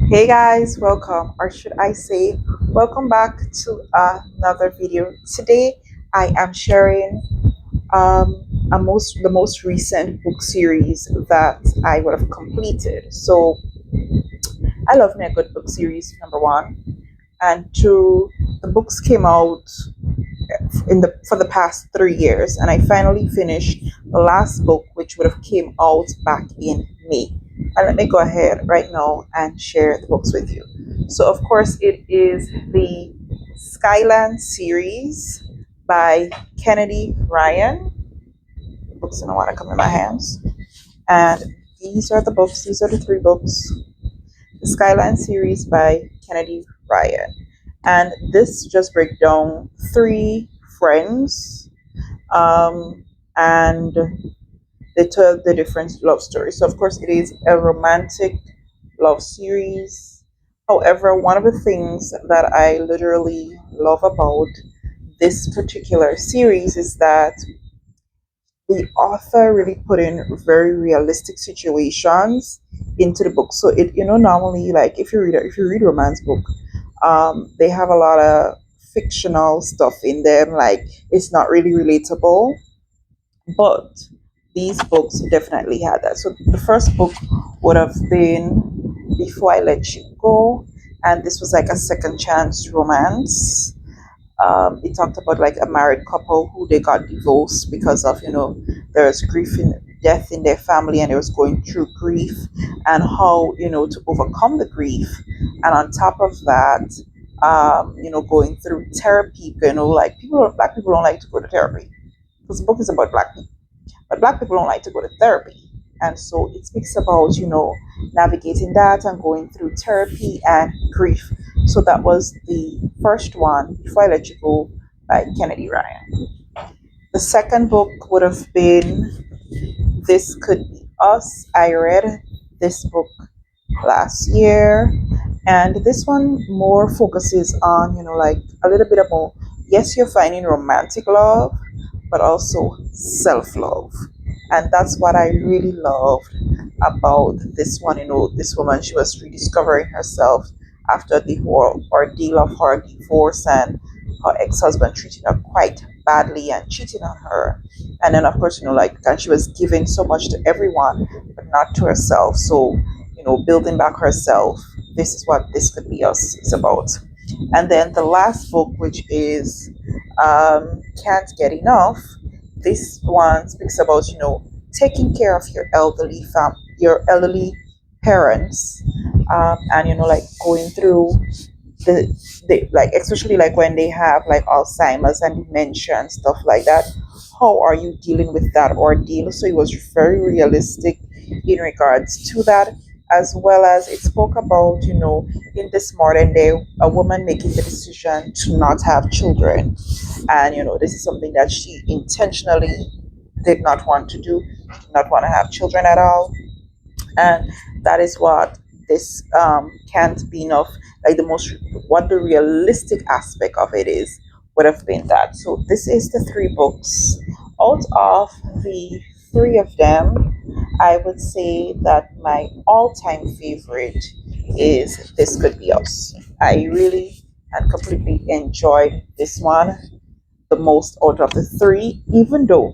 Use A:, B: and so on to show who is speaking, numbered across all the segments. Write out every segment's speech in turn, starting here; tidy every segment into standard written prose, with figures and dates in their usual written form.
A: Hey guys, welcome, or should I say, welcome back to another video. Today, I am sharing the most recent book series that I would have completed. So, I love me a good book series. Number one, and two, the books came out in the for the past 3 years, and I finally finished the last book, which would have came out back in May. And let me go ahead right now and share the books with you. So, of course, it is the Skyland series by Kennedy Ryan. The books don't want to come in my hands, and these are the books. These are the three books. The Skyline series by Kennedy Ryan. And this just breaks down three friends, and they tell the different love stories. So, of course, it is a romantic love series. However, one of the things that I literally love about this particular series is that the author really put in very realistic situations into the book. So normally, like if you read romance book, they have a lot of fictional stuff in them. Like it's not really relatable, but these books definitely had that. So the first book would have been Before I Let You Go, and this was like a second chance romance. It talked about like a married couple who they got divorced because of there's grief in death in their family, and they was going through grief, and how to overcome the grief, and on top of that, going through therapy. Like black people don't like to go to therapy because the book is about black people, but black people don't like to go to therapy. And so it speaks about, navigating that and going through therapy and grief. So that was the first one, Before I Let You Go by Kennedy Ryan. The second book would have been This Could Be Us. I read this book last year, and this one more focuses on, like a little bit about, yes, you're finding romantic love, but also self love. And that's what I really loved about this one. This woman, she was rediscovering herself after the whole ordeal of her divorce, and her ex husband treating her quite badly and cheating on her. And then, of course, and she was giving so much to everyone, but not to herself. So, building back herself. This is what This Could Be Us is about. And then the last book, which is Can't Get Enough. This one speaks about taking care of your elderly parents, and like going through the like, especially like when they have like Alzheimer's and dementia and stuff like that. How are you dealing with that ordeal? So it was very realistic in regards to that, as well as it spoke about in this modern day, a woman making the decision to not have children. And this is something that she intentionally did not want to do, did not want to have children at all. And that is what this Can't Be Enough, like what the realistic aspect of it is, would have been that. So this is the three books. Out of the three of them, I would say that my all-time favorite is This Could Be Us. I really and completely enjoyed this one the most out of the three, even though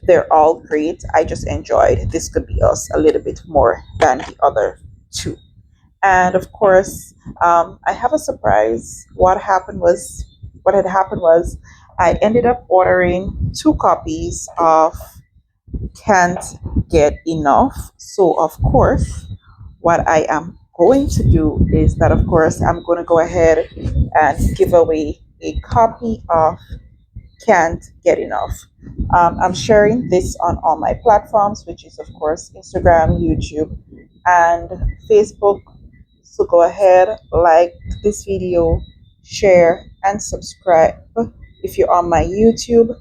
A: they're all great. I just enjoyed This Could Be Us a little bit more than the other two. And of course, I have a surprise. What had happened was I ended up ordering two copies of Can't Get Enough. So, of course, what I am going to do is that, of course, I'm going to go ahead and give away a copy of Can't Get Enough. I'm sharing this on all my platforms, which is, of course, Instagram, YouTube, and Facebook. So go ahead, like this video, share, and subscribe if you're on my YouTube.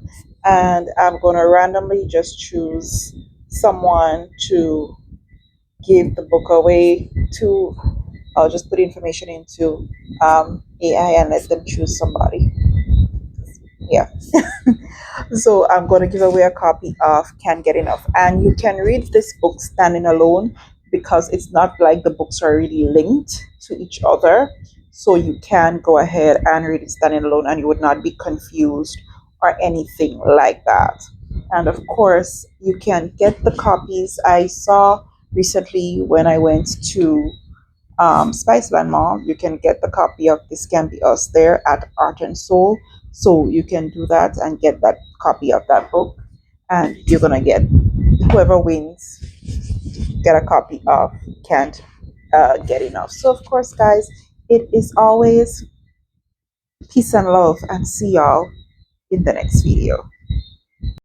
A: And I'm going to randomly just choose someone to give the book away to. I'll just put information into AI and let them choose somebody. Yeah. So I'm going to give away a copy of Can't Get Enough. And you can read this book standing alone. because it's not like the books are really linked to each other. So you can go ahead and read it standing alone and you would not be confused or anything like that. And of course, you can get the copies. I saw recently when I went to Spiceland Mall, you can get the copy of This Can Be Us there at Art and Soul. So you can do that and get that copy of that book, and you're gonna get whoever wins get a copy of Can't Get Enough. So of course, guys, it is always peace and love, and see y'all in the next video.